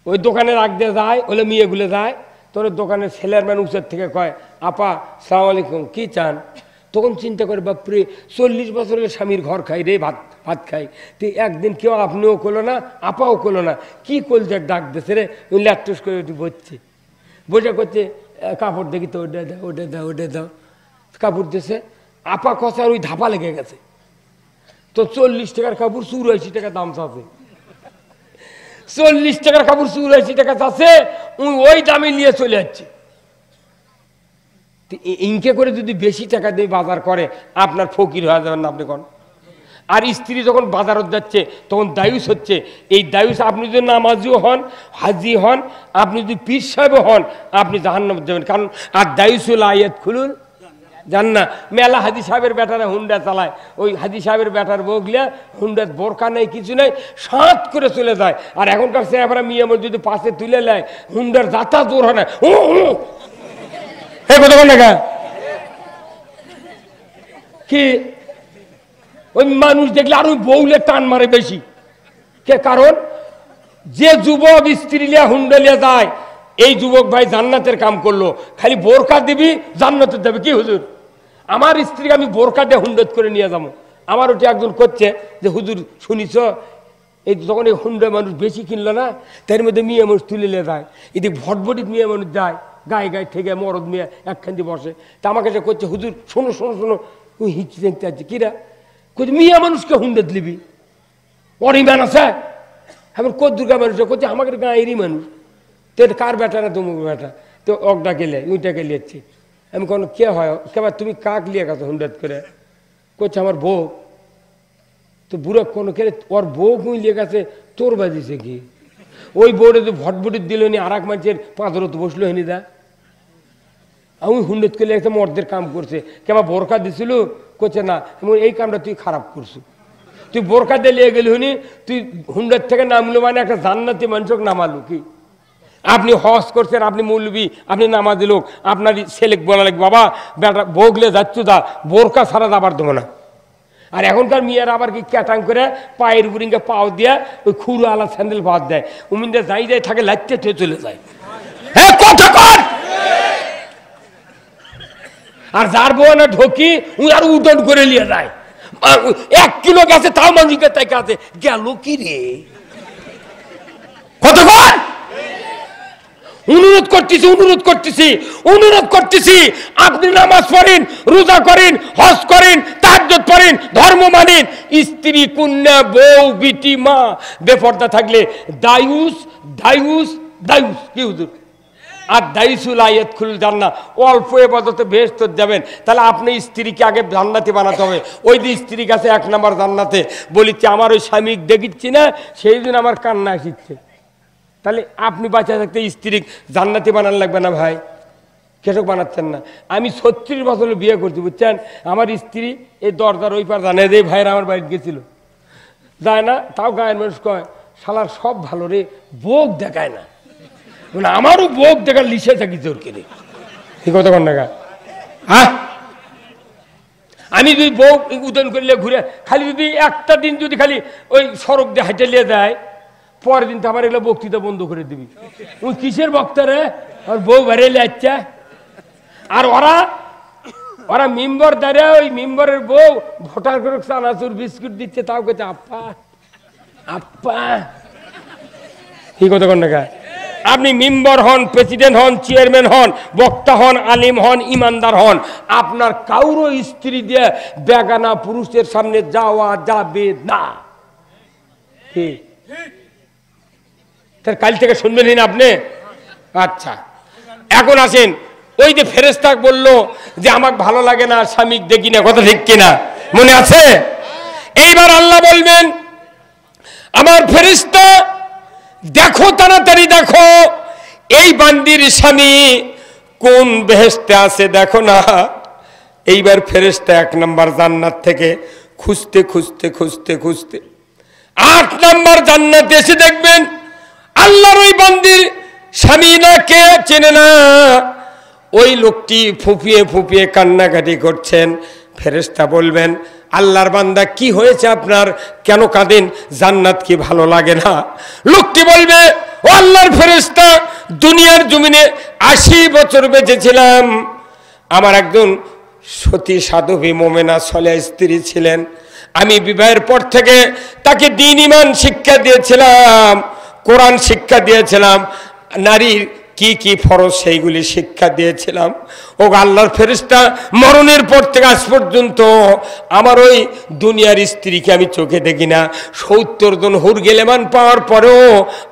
ওই দোকানে রাখ দিয়ে যায়, ওলে মেয়েগুলো যায়, তোর দোকানের ছেলের ম্যান উচ্চের থেকে কয়, আপা সালাম আলাইকুম, কি চান? তখন চিন্তা করে, বাপরে 40 বছরের স্বামীর ঘর খাই রে, ভাত খাই। তো একদিন কেউ আপনিও করলো না, আপাও করলো না, কি করছে ডাক দিয়েছে রে, ওই ল্যাটুস করে বসছে, বসে করছে কাপড় দেখি তো, ওটা দাও ওটা দাও ওটা দাও, কাপড় দিয়েছে। আপা কষা ওই ধাপা লেগে গেছে, তো 40 টাকার কাপড় 84 টাকা দাম চাচ্ছে। 40 টাকার কাপড় 84 টাকা চাচ্ছে, ওই দামে নিয়ে চলে যাচ্ছে। ইনকে করে যদি বেশি টাকা দিয়ে বাজার করে, আপনার ফকির হয়ে যাবেন না আপনি কোন? আর স্ত্রী যখন বাজারত যাচ্ছে তখন দায়ুস হচ্ছে। এই দায়ুস আপনি যদি নামাজিও হন, হাজি হন, আপনি যদি পীর সাহেব হন, আপনি জাহান্নামে যাবেন। কারণ আর দায়ুসুল আয়াত খুলুন জান না, মেলা হাজি সাহেবের ব্যাটারে হুন্ডা চালায়, ওই হাজি সাহেবের ব্যাটার বগলিয়া হুন্ডার বোরকা নেই কিছু নেই, সাঁত করে চলে যায়। আর এখনকার চেহারা মেয়ে আমার যদি পাশে তুলে নেয়, হুন্ডার যাতা জোর হয় না, কি ওই মানুষ দেখলে আর ওই বউলে টান মারে বেশি। কে কারণ যে যুবক স্ত্রী লিয়া হুন্ডা লিয়া যায়, এই যুবক ভাই জান্নাতের কাম করলো, খালি বোরকা দিবি জান্নাতের দেবে। কি হুজুর, আমার স্ত্রীকে আমি বোরকা দিয়ে হুন্ডত করে নিয়ে যাবো। আমার ওটি একজন করছে যে, হুজুর শুনিছ, এই যখন এই হুন্ডা মানুষ বেশি কিনলো না, তার মধ্যে মেয়ে মানুষ তুলে নিয়ে যায়, এদিকে ভটভটিত মেয়ে মানুষ যায়, গায়ে গায়ে থেকে মরদ মেয়ে একখান দিয়ে বসে। তা আমাকে সে করছে, হুজুর শোনো শোনো শোনো, ওই হিচি দেখতে আছে কিরা করছে, মেয়ে মানুষকে হুন্ডত লিবি অরিমান আছে। এখন কত দুর্গা মানুষ করছে, আমাকে গাঁয়েরই মানুষ, তো কার বেটা না তুমি বেটা, তো অকটা গেলে উইটাকে লিয়েছি। আমি কোনো কে হয় কেবার, তুমি কাক লিয়ে গেছো হুন্ডত করে? করছে আমার বউ। তো বুড়ো কোনো কে ওর বউ কুই লিয়ে গেছে, তোর বাজিছে কি? ওই বউরে তো ভটভটির দিল নি, আর এক মানুষের পাঁচরত বসলো হয়নি দা। আমি হুন্ডত করে একটা মর্দের কাম করছে, কেমন বোরকা দিছিল? করছে না, এই কামটা তুই খারাপ করছু, তুই বোরকা দিয়ে লিয়ে গেলি হনি, তুই হুন্ডার থেকে নামলো মানে একটা জান্নাতি মানুষকে নামালো। কি আপনি হজ করছেন, আপনি মৌলবি, আপনি নামাজি লোক, আপনার ছেলে বলা লাগবে, বাবা বেটা বগলে যাচ্ছু দা, বোরকা ছাড়া যাবার দেবো না। আর এখনকার মেয়েরা আবার কি ক্যাটাং করে পায়ের বুড়িকে পাও দিয়া ওই খুরু আলা স্যান্ডেল বাদ দেয়, উমিনদের যাই যাই থাকে লাইতে চলে যায়। হ্যাঁ কথা কর। আর যার বউ না ঢোকি উনি আর উদন করে নিয়ে যায়, 1 কিলো গেছে তাও মানুষকে তাই কাছে গেল কি রে, কত কর। অনুরোধ করতেছি আপনি নামাজ পড়েন, রোজা করেন, হজ করেন, তাহাজ্জুদ পড়েন, ধর্ম মানেন, স্ত্রী কন্যা বউ বিটি মা বেপর্দা থাকলে দায়ুস দায়ুস দায়ুস। কি হুজুর, আর দায়ুসুল আয়াত খুল জান্নাত, অল্প ইবাদতে বেহেশত যাবেন। তাহলে আপনি স্ত্রীকে আগে জান্নাতি বানাতে হবে। ওই যে স্ত্রী কাছে 1 নম্বর জান্নাতে বলিচ্ছে, আমার ওই স্বামী দেখিচ্ছি না, সেই দিন আমার কান্না আসিচ্ছে। তাহলে আপনি বাচ্চা থাকতে স্ত্রী জান্নাতি বানান লাগবে না ভাই, কেসক বানাচ্ছেন না। আমি 36 বছর বিয়ে করছি বুঝছেন, আমার স্ত্রী এই দরজার ওই পার জানে যে ভাইয়ের আমার বাড়িতে গেছিল, যায় না, তাও গায়ের মানুষ কয় শালার সব ভালো রে, বোক দেখায় না, মানে আমারও বোক দেখার লিশে থাকি জোর করে। ঠিক কথা কন না গা, হ্যাঁ। আমি যদি বউ উদন করলে ঘুরে খালি যদি একটা দিন যদি খালি ওই সড়ক দিয়ে হাইটে নিয়ে যায়, পরের দিন তো আমার এগুলো বক্তৃতা বন্ধ করে দিবি, ওই কিসের বক্তা রে, আর বউ বেড়ে যাচ্ছে। আর ওরা মেম্বার দাঁড়িয়ে ওই মেম্বারের বউ ভোটার করে চানাচুর বিস্কুট দিচ্ছে, তাও কেছে আপা আপা। ঠিক কথা কন না গা। আপনি মেম্বার হন, প্রেসিডেন্ট হন, চেয়ারম্যান হন, বক্তা হন, আলিম হন, ইমানদার হন, আপনার কাউরো স্ত্রী দিয়ে বেগানা পুরুষের সামনে যাওয়া যাবে না। তার কাল থেকে শুনবেন আপনি? আচ্ছা, এখন আসেন, ওই যে ফেরেশতা বলল যে আমাকে ভালো লাগে না, স্বামী দেখি না, কথা ঠিক কিনা মনে আছে? এইবার আল্লাহ বলবেন, আমার ফেরেশতা দেখো, তাড়াতাড়ি দেখো এই বান্দির স্বামী কোন বেহেশতে আছে, দেখো না। এইবার ফেরেশতা 1 নম্বর জান্নাত থেকে খুঁজতে খুঁজতে খুঁজতে খুঁজতে 8 নম্বর জান্নাতে এসে দেখবেন আল্লাহর ওই বান্দির স্বামী না, কে চেনে না, ওই লোকটি ফুপিয়ে ফুপিয়ে কান্নাকাটি করছেন। ফেরেশতা বলবেন, আল্লাহর বান্দা কি হয়েছে আপনার, কেন কাঁদেন, জান্নাত কি ভালো লাগে না? লোকটি বলবে, ও আল্লাহর ফেরেশতা, দুনিয়ার জমিনে 80 বছর বেঁচেছিলাম, আমার একজন সতী সাধবী মোমেনা সলেহা স্ত্রী ছিলেন, আমি বিবাহের পর থেকে তাকে দ্বীন ঈমান শিক্ষা দিয়েছিলাম, কোরআন শিক্ষা দিয়েছিলাম, নারীর কি কি ফরজ সেইগুলি শিক্ষা দিয়েছিলাম। ও আল্লাহর ফেরেশতা, মরণের পর থেকে আজ পর্যন্ত আমার ওই দুনিয়ার স্ত্রীকে আমি চোখে দেখি না, 70 জন হুর গেলেমান পাওয়ার পরেও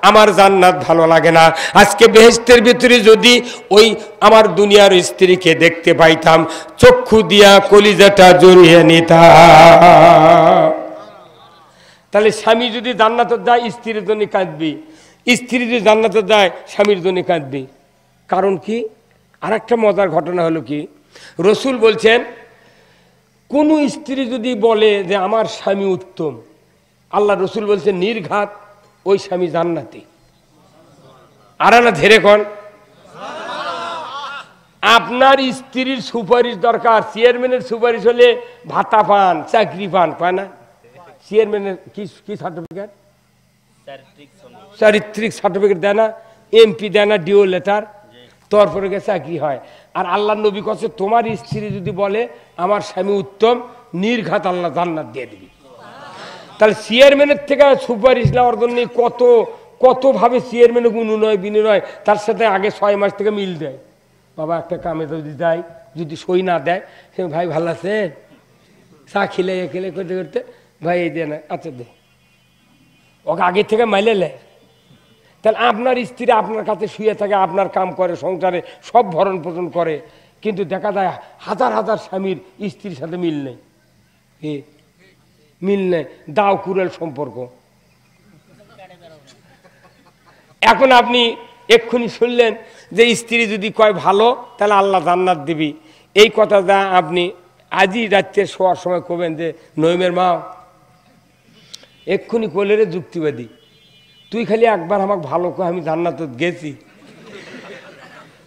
আমার জান্নাত ভালো লাগে না। আজকে বেহেশতের ভিতরে যদি ওই আমার দুনিয়ার স্ত্রীকে দেখতে পাইতাম, চক্ষু দিয়া কলিজাটা জড়িয়ে নিতাম। তাহলে স্বামী যদি জান্নাতে যায়, স্ত্রীর জন্য কাঁদবি, স্ত্রী যদি জান্নাতে যায়, স্বামীর জন্য কাঁদবি। কারণ কি? আর একটা মজার ঘটনা হলো কি, রসুল বলছেন, কোন স্ত্রী যদি বলে যে আমার স্বামী উত্তম, আল্লাহ রসুল বলছেন নির্ঘাত ওই স্বামী জান্নাতি। আর না ধীরে কন, আপনার স্ত্রীর সুপারিশ দরকার। চেয়ারম্যানের সুপারিশ হলে ভাতা পান, চাকরি পান, পায় না? চেয়ারম্যানের কি সার্টিফিকেট? চারিত্রিক সার্টিফিকেট দেয় না, এমপি দেয় না, ডিও লেটার, তারপরে গিয়ে চাকরি হয়। আর আল্লাহ নবী কাছে তোমার স্ত্রী যদি বলে আমার স্বামী উত্তম, নির্ঘাত আল্লাহ জান্নাত দিয়ে দিবি। তাহলে চেয়ারম্যানের থেকে সুপারিশ নেওয়ার জন্য কত কত ভাবে চেয়ারম্যানের উন্নয় বিনিময়, তার সাথে আগে 6 মাস থেকে মিল দেয়। বাবা একটা কামে যদি যাই, যদি সই না দেয়, সে ভাই ভালো আছে, চা খেলে খেলে করতে করতে, ভাই এই দে না, আচ্ছা দে, ওকে আগে থেকে মাইলে নেয়। তাহলে আপনার স্ত্রী আপনার কাছে শুয়ে থাকে, আপনার কাম করে, সংসারে সব ভরণ পোষণ করে, কিন্তু দেখা যায় হাজার হাজার স্বামীর স্ত্রীর সাথে মিল নেই, মিল নেই, দাও কুড়েল সম্পর্ক। এখন আপনি এক্ষুনি শুনলেন যে স্ত্রী যদি কয় ভালো, তাহলে আল্লাহ জান্নাত দিবি, এই কথা যা আপনি আজই রাত্রে শোয়ার সময় কবেন যে নইমের মা এক্ষুনি কইলে রে যুক্তিবাদী, তুই খালি একবার আমাকে ভালো কয়, আমি জান্নাত গেছি।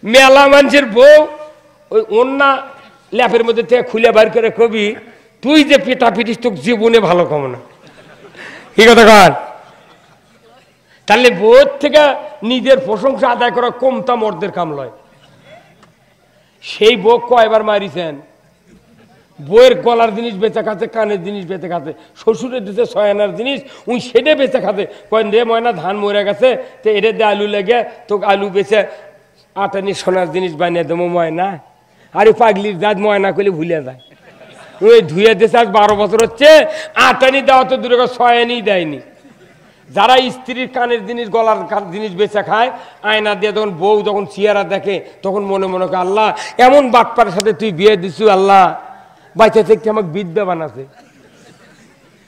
মেলা মানুষের বউ ওই অন্য ল্যাপের মধ্যে থেকে খুলে বার করে কবি, তুই যে পিটা পিটিস তোকে জীবনে ভালো কম না, কি কথা কর? তাহলে বউর থেকে নিজের প্রশংসা আদায় করা কমতা মর্দের কাম লয়। সেই বউ কয়বার মারিছেন, বইয়ের গলার জিনিস বেচা খাতে, কানের জিনিস বেচে খাতে, শ্বশুরের দিতে 6 আনার জিনিস উনি সেটা বেচে খাতে, কয়েন রে ময়না ধান মরে গেছে, তো এটা দিয়ে আলু লেগে তোকে আলু বেচে 8 আনি সোনার জিনিস বানিয়ে দেবো ময়না। আরে পাগলির দাঁত ময়না করলে ভুলে যায়, ওই ধুয়ে দিয়েছে আজ 12 বছর হচ্ছে, 8 আনি দেওয়া তো দূরে 6 আনি দেয়নি। যারা স্ত্রীর কানের জিনিস গলার জিনিস বেচা খায়, আয়না দিয়ে যখন বউ যখন চেহারা দেখে, তখন মনে মনে করে আল্লাহ এমন বাটপারের সাথে তুই বিয়ে দিছু, আল্লাহ বাচ্চা থেকে আমাকে বিদ্যা বানাছে।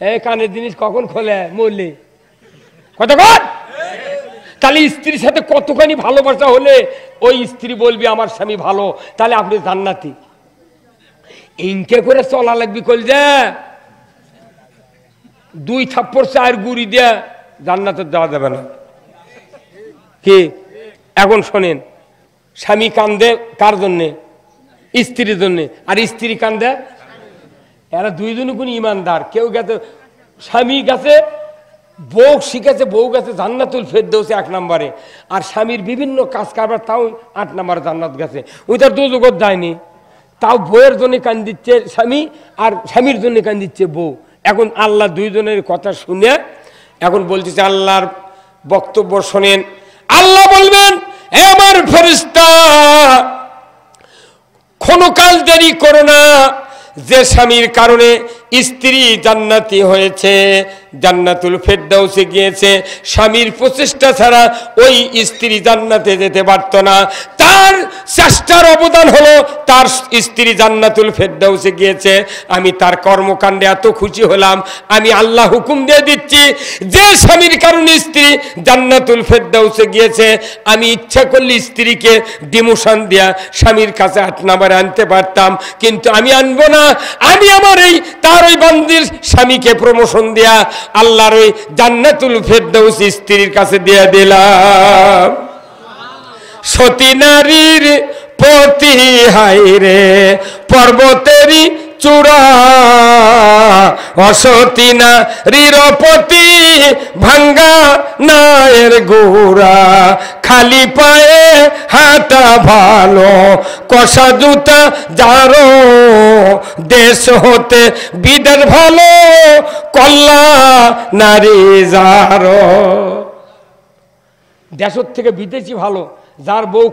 এই কানের জিনিস কখন খোলে মরলে কতক্ষণ? তাহলে স্ত্রীর সাথে কতখানি ভালোবাসা হলে ওই স্ত্রী বলবি আমার স্বামী ভালো, তাহলে আপনি জান্নাতি। ইনকে করে চলা লাগবি, কল যে 2 থাপ্পড় 4 গুড়ি দিয়ে জান্নাতে দেওয়া যাবে না কি? এখন শোনেন, স্বামী কান্দে কার জন্যে? স্ত্রীর জন্যে। আর স্ত্রী কান্দে, এরা দুইজনই কোন ইমানদার। কেউ গেছে স্বামী গেছে, বউ শিখেছে, বউ গেছে জান্নাতুল ফেরদৌস 1 নম্বরে, আর স্বামীর বিভিন্ন কাজ কারবার তাও 8 নম্বরে জান্নাত গেছে, ওই তার দুজগত যায়নি, তাও বউয়ের জন্য কান দিচ্ছে স্বামী, আর স্বামীর জন্য কান দিচ্ছে বউ। এখন আল্লাহ দুইজনের কথা শুনে এখন বলতেছে, আল্লাহর বক্তব্য শোনেন। আল্লাহ বলবেন, হে আমার ফেরেশতা, ক্ষণকাল দেরি করো না, যে স্বামীর কারণে স্ত্রী জান্নাতি হয়েছে, জান্নাতুল ফেরদাউসে গিয়েছে, স্বামীর প্রচেষ্টা ছাড়া ওই স্ত্রী জান্নাতে যেতে পারত না। তার চেষ্টার অবদান হলো তার স্ত্রী জান্নাতুল ফেরদাউসে গিয়েছে। আমি তার কর্মকাণ্ডে এত খুশি হলাম, আমি আল্লাহ হুকুম দিয়ে দিচ্ছি, যে স্বামীর কারণে স্ত্রী জান্নাতুল ফেরদাউসে গিয়েছে, আমি ইচ্ছা করলে স্ত্রীকে ডিমোশন দিয়া স্বামীর কাছে 8 নম্বরে আনতে পারতাম, কিন্তু আমি আনবো না। আমি আমার এই তার ওই বান্দির স্বামীকে প্রমোশন দেয়া আল্লাহর ওই জান্নাতুল ফেরদাউস স্ত্রীর কাছে দিয়ে দিলাম। সতী নারীর পতি হাইরে পর্বতেরই চূড়া, অসতী নারীর পতি ভাঙ্গা নায়ের গোড়া, খালি পায়ে হাঁটা ভালো কষা জুতা যারো, দেশ হতে বিদের ভালো কল্লা নারী যারো। দেশের থেকে বিদেশি ভালো, যার বউ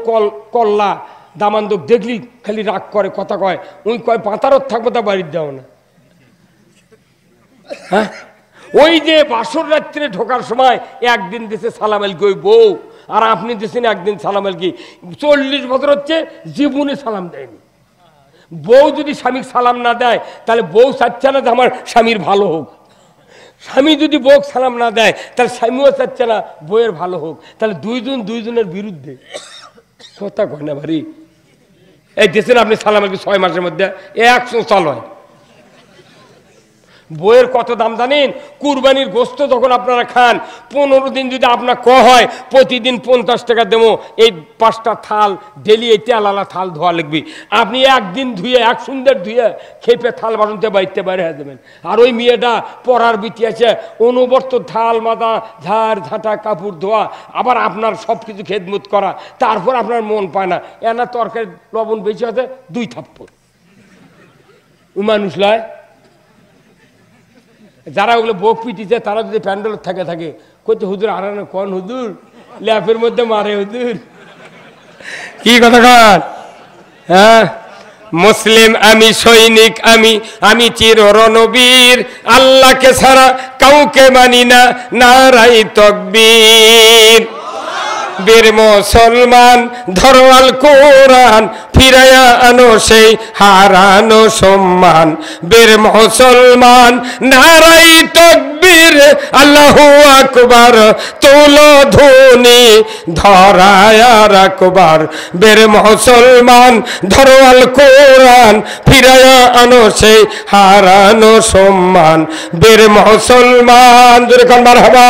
কল্লা দামান্দক দেখলি খালি রাগ করে, কথা কয়, ওই কয় পাতারত থাকবো তা বাড়ির যাও না। হ্যাঁ, ওই যে বাসর রাত্রে ঢোকার সময় একদিন দেশে সালাম আলকি ওই বউ, আর আপনি দেশেন একদিন সালাম আলকি। 40 বছর হচ্ছে জীবনে সালাম দেয়নি। বউ যদি স্বামীর সালাম না দেয় তাহলে বউ চাচ্ছে না যে আমার স্বামীর ভালো হোক। স্বামী যদি বউ সালাম না দেয় তাহলে স্বামীও চাচ্ছে না বউয়ের ভালো হোক। তাহলে দুইজনের বিরুদ্ধে। কথা কয় না ভারি। এই দেশের আপনি সালাম আলকি 6 মাসের মধ্যে 100 সাল হয়। বইয়ের কত দাম জানেন? কুরবানির গোস্ত যখন আপনারা খান, 15 দিন যদি আপনার হয় প্রতিদিন 50 টাকা দেবো, এই 5টা থাল ডেলি এই তেলালা থাল ধোয়া লাগবে। আপনি একদিন ধুয়ে, এক সুন্দর ধুয়ে খেপে থাল বাসনতে বাইতে বাইরে হয়ে যাবেন। আর ওই মেয়েটা পড়ার বিটি আছে, অনুবর্ত থাল মাদা ঝাড় ঝাঁটা কাপড় ধোয়া, আবার আপনার সব কিছু খেদমত করা, তারপর আপনার মন পায় না এনা তরকারি লবণ বেশি আছে 2 থাপ্পড়। ও মানুষ লয়। যারা ওগুলো বক পিটিছে তারা যদি প্যান্ডেল থাকে কইতে হুজুর আরানো কোন হুজুর ল্যাপের মধ্যে মারে হুজুর। কি কথা কন? হ্যাঁ, মুসলিম আমি, সৈনিক আমি চির রণবীর, আল্লাহকে ছাড়া কাউকে মানি না, নারাই তাকবীর। বীর মুসলমান ধরো আল কোরআন, ফিরাইয়া আনো সেই হারানো সম্মান। বীর মুসলমান নারাই তাকবীর, আল্লাহু আকবার, তুলো ধ্বনি ধরায় রাখবার। বীর মুসলমান ধরো আল কোরআন, ফিরাইয়া আনো সেই হারানো সম্মান। বীর মুসলমান, জোরে কান মারহাবা।